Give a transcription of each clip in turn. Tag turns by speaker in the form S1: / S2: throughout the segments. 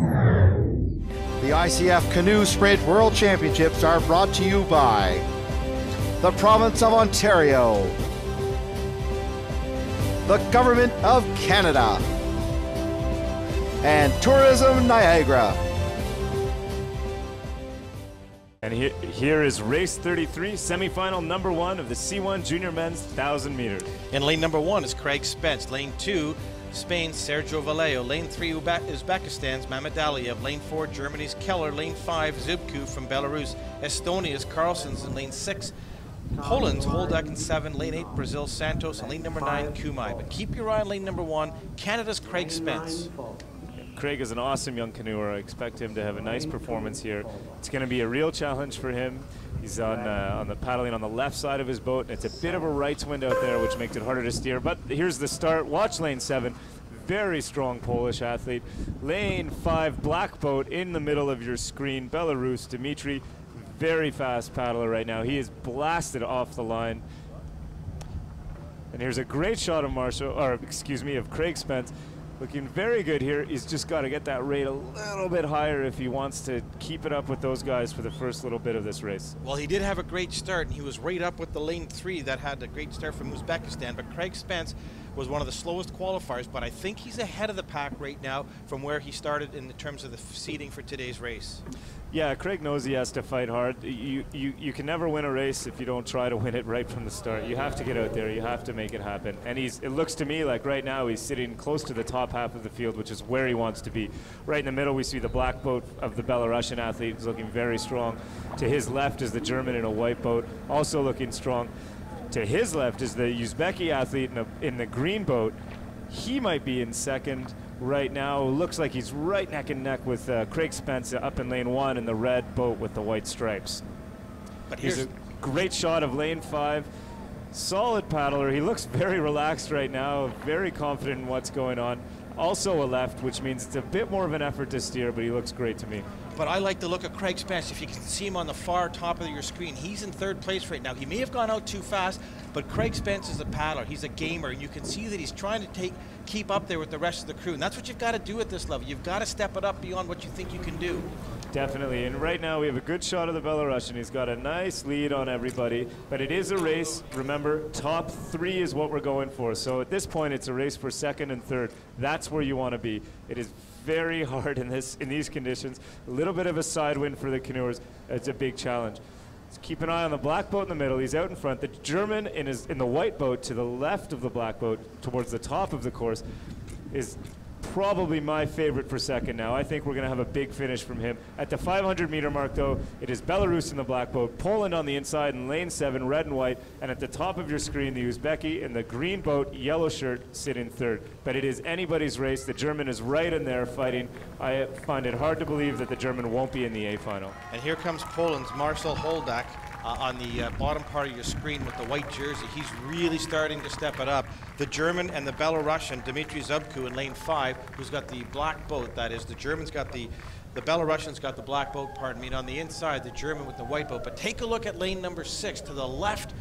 S1: The ICF Canoe Sprint World Championships are brought to you by the Province of Ontario, the Government of Canada, and Tourism Niagara.
S2: And here is race 33, semifinal number 1 of the C1 Junior Men's 1,000 meters.
S3: In lane number 1 is Craig Spence. Lane 2, Spain's Sergio Vallejo. Lane 3, Uzbekistan's Mamed Aliev. Lane 4, Germany's Keller. Lane 5, Zubku from Belarus. Estonia's Carlsons. In lane 6, Poland's Holdak. In 7, lane 8, Brazil Santos. And lane number 9, Kumai. But keep your eye on lane number 1, Canada's Craig Spence.
S2: Craig is an awesome young canoer. I expect him to have a nice performance here. It's going to be a real challenge for him. He's on the paddling on the left side of his boat. It's a bit of a rights wind out there, which makes it harder to steer. But here's the start. Watch lane 7. Very strong Polish athlete. Lane 5, black boat in the middle of your screen. Belarus, Dimitri. Very fast paddler right now. He is blasted off the line. And here's a great shot of Craig Spence. Looking very good here. He's just got to get that rate a little bit higher if he wants to keep it up with those guys for the first little bit of this race.
S3: Well, he did have a great start, and he was right up with the lane 3 that had a great start from Uzbekistan. But Craig Spence was one of the slowest qualifiers, but I think he's ahead of the pack right now from where he started in terms of the seeding for today's race.
S2: Yeah, Craig knows he has to fight hard. You can never win a race if you don't try to win it right from the start. You have to get out there. You have to make it happen. And it looks to me like right now he's sitting close to the top half of the field, which is where he wants to be. Right in the middle, we see the black boat of the Belarusian athlete. He's looking very strong. To his left is the German in a white boat, also looking strong. To his left is the Uzbeki athlete in the green boat. He might be in second right now. Looks like he's right neck and neck with Craig Spence up in lane 1 in the red boat with the white stripes. But here's a great shot of lane 5. Solid paddler. He looks very relaxed right now, very confident in what's going on. Also a left, which means it's a bit more of an effort to steer, but he looks great to me.
S3: But I like the look of Craig Spence. If you can see him on the far top of your screen, he's in 3rd place right now. He may have gone out too fast, but Craig Spence is a paddler. He's a gamer, and you can see that he's trying to keep up there with the rest of the crew. And that's what you've got to do at this level. You've got to step it up beyond what you think you can do.
S2: Definitely, and right now we have a good shot of the Belarusian. He's got a nice lead on everybody, but it is a race. Remember, top 3 is what we're going for. So at this point, it's a race for 2nd and 3rd. That's where you want to be. It is very hard in these conditions. A little bit of a side wind for the canoers. It's a big challenge. So keep an eye on the black boat in the middle. He's out in front. The German in the white boat to the left of the black boat, towards the top of the course, is probably my favorite for second now. I think we're going to have a big finish from him. At the 500-meter mark, though, it is Belarus in the black boat, Poland on the inside in lane 7, red and white, and at the top of your screen, the Uzbeki in the green boat, yellow shirt, sit in 3rd. But it is anybody's race. The German is right in there fighting. I find it hard to believe that the German won't be in the A final.
S3: And here comes Poland's Marcel Holdak. On the bottom part of your screen with the white jersey. He's really starting to step it up. The German and the Belarusian, Dimitri Zubku in lane 5, who's got the black boat. That is, the German's got the Belarusian's got the black boat, pardon me, and on the inside, the German with the white boat. But take a look at lane number 6. To the left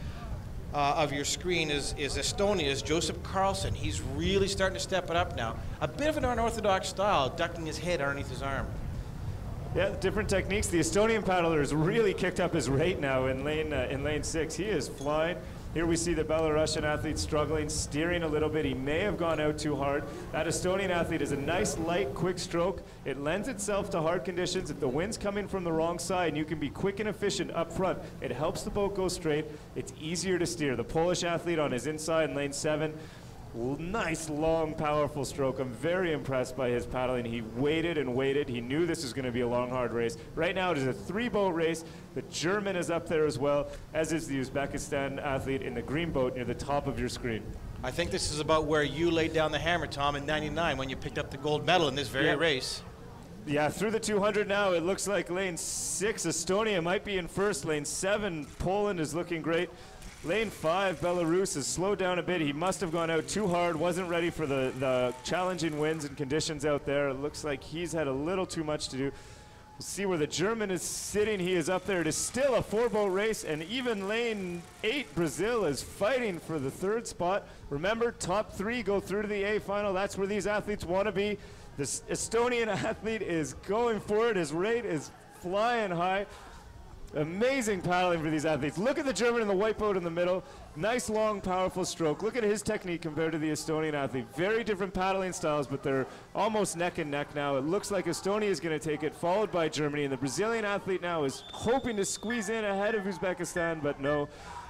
S3: of your screen is Estonia's Joseph Carlson. He's really starting to step it up now. A bit of an unorthodox style, ducking his head underneath his arm.
S2: Yeah, different techniques. The Estonian paddler has really kicked up his rate now in lane 6. He is flying. Here we see the Belarusian athlete struggling, steering a little bit. He may have gone out too hard. That Estonian athlete is a nice, light, quick stroke. It lends itself to hard conditions. If the wind's coming from the wrong side and you can be quick and efficient up front, it helps the boat go straight. It's easier to steer. The Polish athlete on his inside in lane 7, nice, long, powerful stroke. I'm very impressed by his paddling. He waited and waited. He knew this was going to be a long, hard race. Right now, it is a 3-boat race. The German is up there as well, as is the Uzbekistan athlete in the green boat near the top of your screen.
S3: I think this is about where you laid down the hammer, Tom, in '99 when you picked up the gold medal in this very race.
S2: Yeah, through the 200 now, it looks like lane 6, Estonia might be in first. Lane 7, Poland is looking great. Lane 5, Belarus has slowed down a bit. He must have gone out too hard, wasn't ready for the challenging winds and conditions out there. It looks like he's had a little too much to do. We'll see where the German is sitting. He is up there. It is still a 4-boat race, and even lane 8, Brazil, is fighting for the 3rd spot. Remember, top 3 go through to the A final. That's where these athletes want to be. This Estonian athlete is going for it. His rate is flying high. Amazing paddling for these athletes. Look at the German in the white boat in the middle. Nice, long, powerful stroke. Look at his technique compared to the Estonian athlete. Very different paddling styles, but they're almost neck and neck now. It looks like Estonia is going to take it, followed by Germany. And the Brazilian athlete now is hoping to squeeze in ahead of Uzbekistan, but no.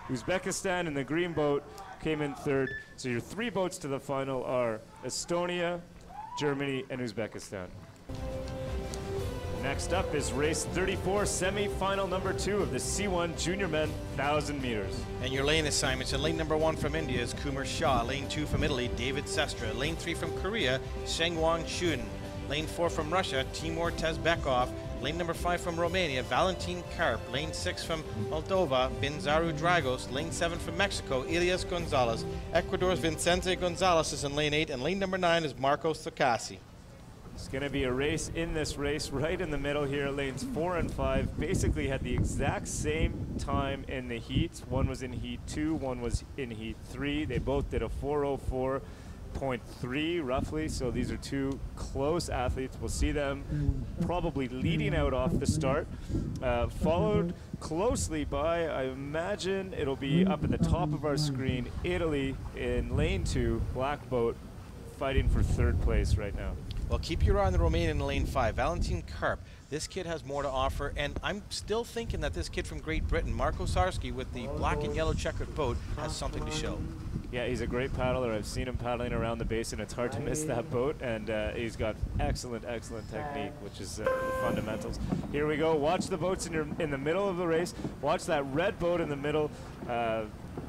S2: Uzbekistan in the green boat came in third. So your 3 boats to the final are Estonia, Germany, and Uzbekistan. Next up is race 34, semi-final number 2 of the C1 Junior Men 1,000 meters.
S3: And your lane assignments: in lane number 1 from India is Kumar Shah. Lane 2 from Italy, David Sestra. Lane 3 from Korea, Sengwon Chun. Lane 4 from Russia, Timur Tezbekov. Lane number 5 from Romania, Valentin Karp. Lane 6 from Moldova, Binzaru Dragos. Lane 7 from Mexico, Elias Gonzalez. Ecuador's Vicente Gonzalez is in lane 8, and lane number 9 is Marcos Thakasi.
S2: It's going to be a race in this race right in the middle here. Lanes 4 and 5 basically had the exact same time in the heats. One was in heat 2, one was in heat 3. They both did a 4:04.3 roughly, so these are 2 close athletes. We'll see them probably leading out off the start, followed closely by, I imagine it'll be up at the top of our screen, Italy in lane 2, black boat, fighting for 3rd place right now.
S3: Well, keep your eye on the Romanian in lane 5, Valentin Karp. This kid has more to offer, and I'm still thinking that this kid from Great Britain, Marko Sarski, with the black and yellow checkered boat, has something to show.
S2: Yeah, he's a great paddler. I've seen him paddling around the basin. It's hard to miss that boat, and he's got excellent technique, which is the fundamentals. Here we go. Watch the boats in the middle of the race. Watch that red boat in the middle.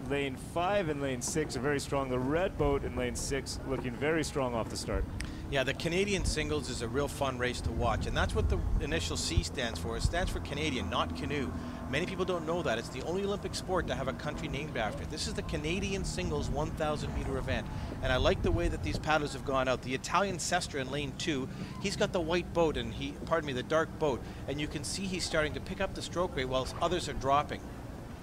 S2: Lane 5 and lane 6 are very strong. The red boat in lane 6 looking very strong off the start.
S3: Yeah, the Canadian singles is a real fun race to watch, and that's what the initial C stands for. It stands for Canadian, not canoe. Many people don't know that. It's the only Olympic sport to have a country named after it. This is the Canadian singles 1,000 meter event, and I like the way that these paddlers have gone out. The Italian Sestra in lane 2, he's got the white boat and the dark boat, and you can see he's starting to pick up the stroke rate while others are dropping.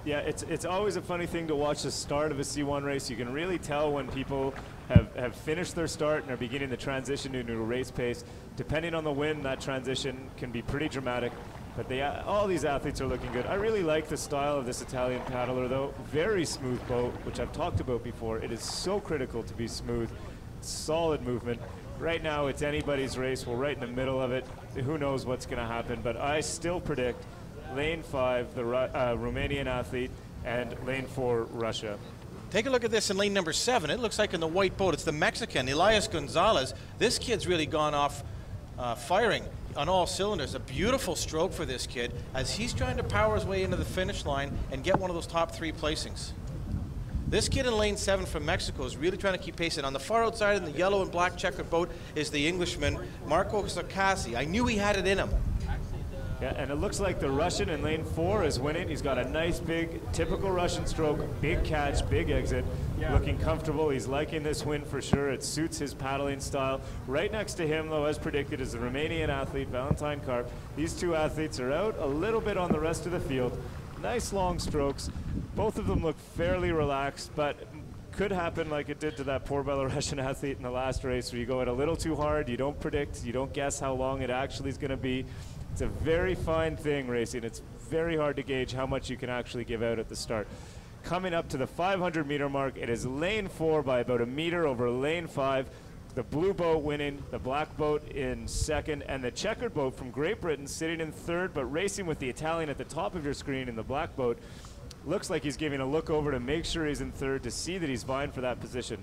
S2: Yeah, it's always a funny thing to watch the start of a C1 race. You can really tell when people have finished their start and are beginning the transition into a race pace. Depending on the wind, that transition can be pretty dramatic. But all these athletes are looking good. I really like the style of this Italian paddler, though. Very smooth boat, which I've talked about before. It is so critical to be smooth, solid movement. Right now, it's anybody's race. We're right in the middle of it. Who knows what's going to happen? But I still predict lane 5, the Romanian athlete, and lane 4, Russia.
S3: Take a look at this in lane number 7. It looks like in the white boat, it's the Mexican, Elias Gonzalez. This kid's really gone off firing on all cylinders. A beautiful stroke for this kid as he's trying to power his way into the finish line and get one of those top 3 placings. This kid in lane 7 from Mexico is really trying to keep pace. And on the far outside in the yellow and black checkered boat is the Englishman, Marcos Thakasi. I knew he had it in him.
S2: Yeah, and it looks like the Russian in lane 4 is winning. He's got a nice big, typical Russian stroke, big catch, big exit, looking comfortable. He's liking this win for sure. It suits his paddling style. Right next to him, though, as predicted, is the Romanian athlete, Valentin Karp. These 2 athletes are out a little bit on the rest of the field. Nice long strokes. Both of them look fairly relaxed, but could happen like it did to that poor Belarusian athlete in the last race, where you go it a little too hard, you don't predict, you don't guess how long it actually is going to be. It's a very fine thing, racing. It's very hard to gauge how much you can actually give out at the start. Coming up to the 500-meter mark, it is lane 4 by about a meter over lane 5. The blue boat winning, the black boat in 2nd, and the checkered boat from Great Britain sitting in 3rd, but racing with the Italian at the top of your screen in the black boat. Looks like he's giving a look over to make sure he's in 3rd to see that he's vying for that position.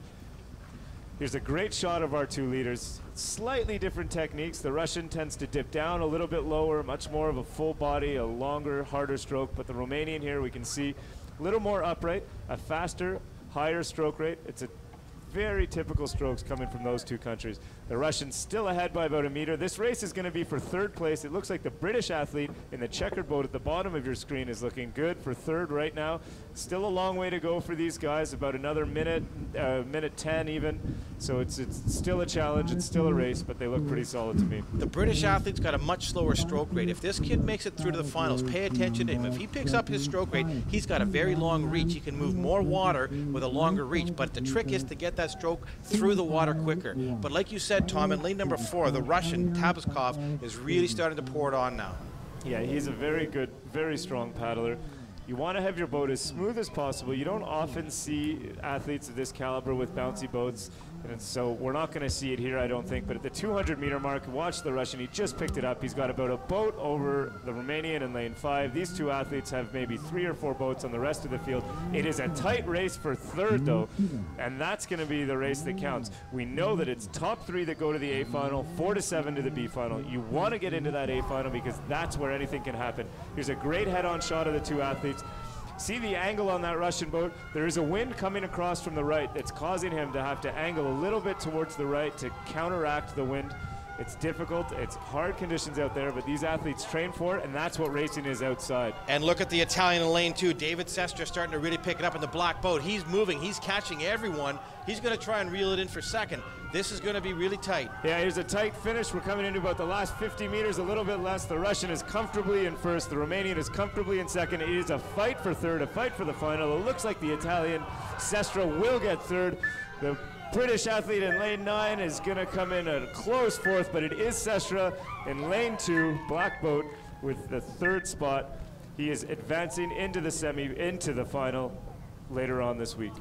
S2: Here's a great shot of our 2 leaders. Slightly different techniques. The Russian tends to dip down a little bit lower, much more of a full body, a longer, harder stroke. But the Romanian here, we can see a little more upright, a faster, higher stroke rate. It's a very typical strokes coming from those 2 countries. The Russians still ahead by about a meter. This race is going to be for 3rd place. It looks like the British athlete in the checkered boat at the bottom of your screen is looking good for 3rd right now. Still a long way to go for these guys, about another minute, minute 10 even. So it's still a challenge, it's still a race, but they look pretty solid to me.
S3: The British athlete's got a much slower stroke rate. If this kid makes it through to the finals, pay attention to him. If he picks up his stroke rate, he's got a very long reach. He can move more water with a longer reach, but the trick is to get that stroke through the water quicker. But like you said, said, Tom, in lane number 4, the Russian, Tabakov, is really starting to pour it on now.
S2: Yeah, he's a very good, very strong paddler. You want to have your boat as smooth as possible. You don't often see athletes of this caliber with bouncy boats, and so we're not going to see it here, I don't think. But at the 200-meter mark, watch the Russian. He just picked it up. He's got about a boat over the Romanian in lane 5. These two athletes have maybe 3 or 4 boats on the rest of the field. It is a tight race for third, though, and that's going to be the race that counts. We know that it's top 3 that go to the A final, 4 to 7 to the B final. You want to get into that A final because that's where anything can happen. Here's a great head-on shot of the two athletes. See the angle on that Russian boat? There is a wind coming across from the right that's causing him to have to angle a little bit towards the right to counteract the wind. It's difficult, it's hard conditions out there, but these athletes train for it, and that's what racing is outside.
S3: And look at the Italian in lane 2. David Sestra starting to really pick it up in the black boat. He's moving, he's catching everyone. He's going to try and reel it in for second. This is going to be really tight.
S2: Yeah, here's a tight finish. We're coming into about the last 50 meters, a little bit less. The Russian is comfortably in first. The Romanian is comfortably in second. It is a fight for third, a fight for the final. It looks like the Italian Sestra will get third. The British athlete in lane 9 is going to come in at a close fourth, but it is Sestra in lane 2, black boat, with the third spot. He is advancing into the final later on this week.